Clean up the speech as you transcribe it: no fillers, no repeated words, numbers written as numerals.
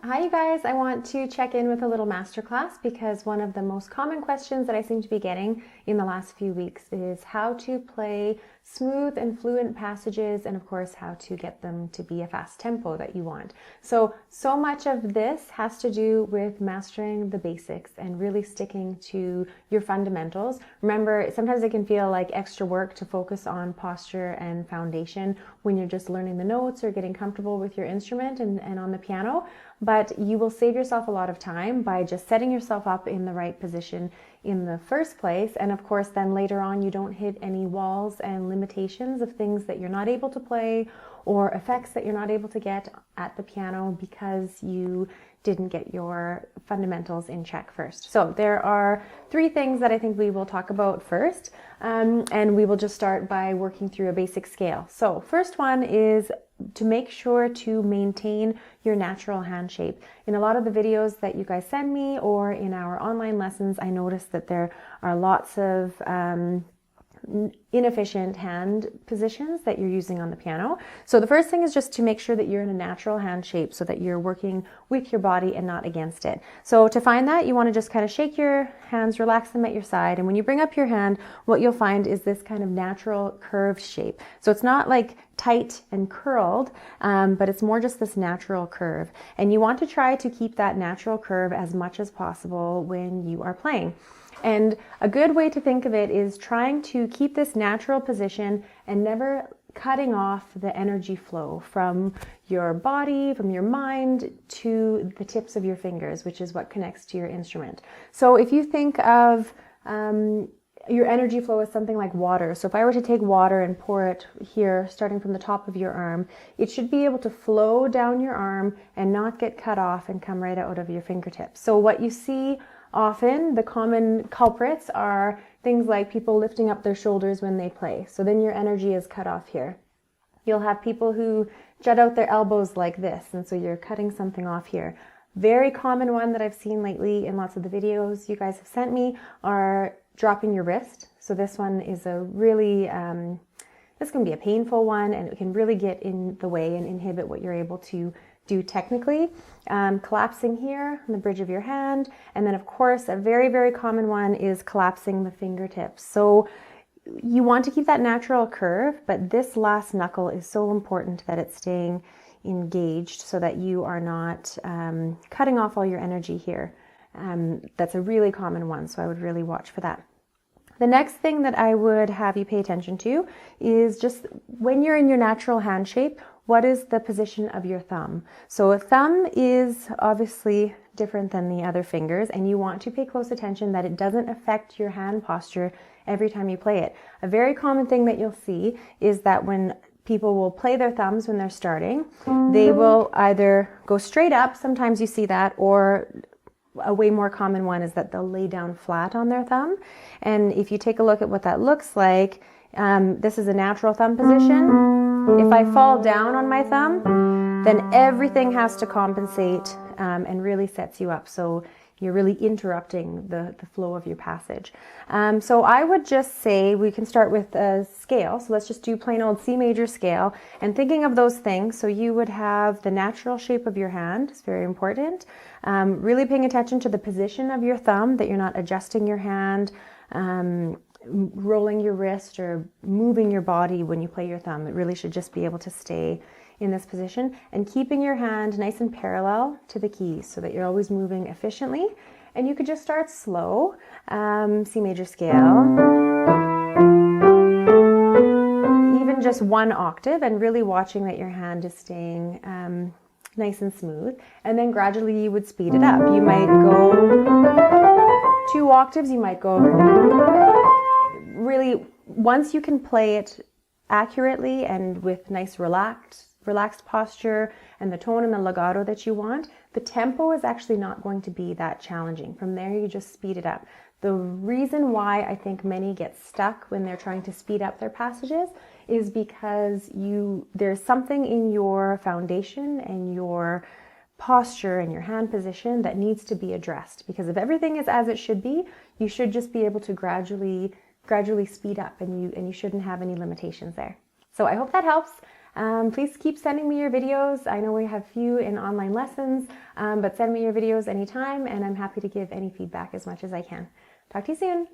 Hi you guys, I want to check in with a little masterclass because one of the most common questions that I seem to be getting in the last few weeks is how to play smooth and fluent passages, and of course how to get them to be a fast tempo that you want. So much of this has to do with mastering the basics and really sticking to your fundamentals. Remember, sometimes it can feel like extra work to focus on posture and foundation when you're just learning the notes or getting comfortable with your instrument and on the piano. But you will save yourself a lot of time by just setting yourself up in the right position in the first place. And of course, then later on, you don't hit any walls and limitations of things that you're not able to play or effects that you're not able to get at the piano because you didn't get your fundamentals in check first. So there are 3 things that I think we will talk about first. And we will just start by working through a basic scale. So first one is to make sure to maintain your natural hand shape. In a lot of the videos that you guys send me or in our online lessons, I noticed that there are lots of inefficient hand positions that you're using on the piano. So the first thing is just to make sure that you're in a natural hand shape so that you're working with your body and not against it. So to find that, you want to just kind of shake your hands, relax them at your side, and when you bring up your hand, what you'll find is this kind of natural curved shape. So it's not like tight and curled, but it's more just this natural curve. And you want to try to keep that natural curve as much as possible when you are playing. And a good way to think of it is trying to keep this natural position and never cutting off the energy flow from your body, from your mind to the tips of your fingers, which is what connects to your instrument. So if you think of your energy flow as something like water. So if I were to take water and pour it here, starting from the top of your arm, it should be able to flow down your arm and not get cut off and come right out of your fingertips. So what you see often, the common culprits are things like people lifting up their shoulders when they play. So then your energy is cut off here. You'll have people who jut out their elbows like this, and so you're cutting something off here. Very common one that I've seen lately in lots of the videos you guys have sent me are dropping your wrist. So this one is a really, this can be a painful one, and it can really get in the way and inhibit what you're able to do technically. Collapsing here on the bridge of your hand, and then of course a very, very common one is collapsing the fingertips. So you want to keep that natural curve, but this last knuckle is so important that it's staying engaged so that you are not cutting off all your energy here. That's a really common one, so I would really watch for that. The next thing that I would have you pay attention to is just when you're in your natural hand shape, what is the position of your thumb? So a thumb is obviously different than the other fingers, and you want to pay close attention that it doesn't affect your hand posture every time you play it. A very common thing that you'll see is that when people will play their thumbs when they're starting, they will either go straight up, sometimes you see that, or a way more common one is that they'll lay down flat on their thumb. And if you take a look at what that looks like, this is a natural thumb position. If I fall down on my thumb, then everything has to compensate and really sets you up. So you're really interrupting the flow of your passage. So I would just say we can start with a scale. So let's just do plain old C major scale and thinking of those things. So you would have the natural shape of your hand. It's very important. Really paying attention to the position of your thumb, that you're not adjusting your hand, rolling your wrist or moving your body when you play your thumb. It really should just be able to stay in this position and keeping your hand nice and parallel to the keys so that you're always moving efficiently. And you could just start slow, C major scale, even just 1 octave, and really watching that your hand is staying nice and smooth. And then gradually you would speed it up. You might go 2 octaves, you might go really, once you can play it accurately and with nice relaxed posture and the tone and the legato that you want, the tempo is actually not going to be that challenging. From there, you just speed it up. The reason why I think many get stuck when they're trying to speed up their passages is because there's something in your foundation and your posture and your hand position that needs to be addressed. Because if everything is as it should be, you should just be able to gradually speed up, and you shouldn't have any limitations there. So I hope that helps. Please keep sending me your videos. I know we have few in online lessons, but send me your videos anytime, and I'm happy to give any feedback as much as I can. Talk to you soon.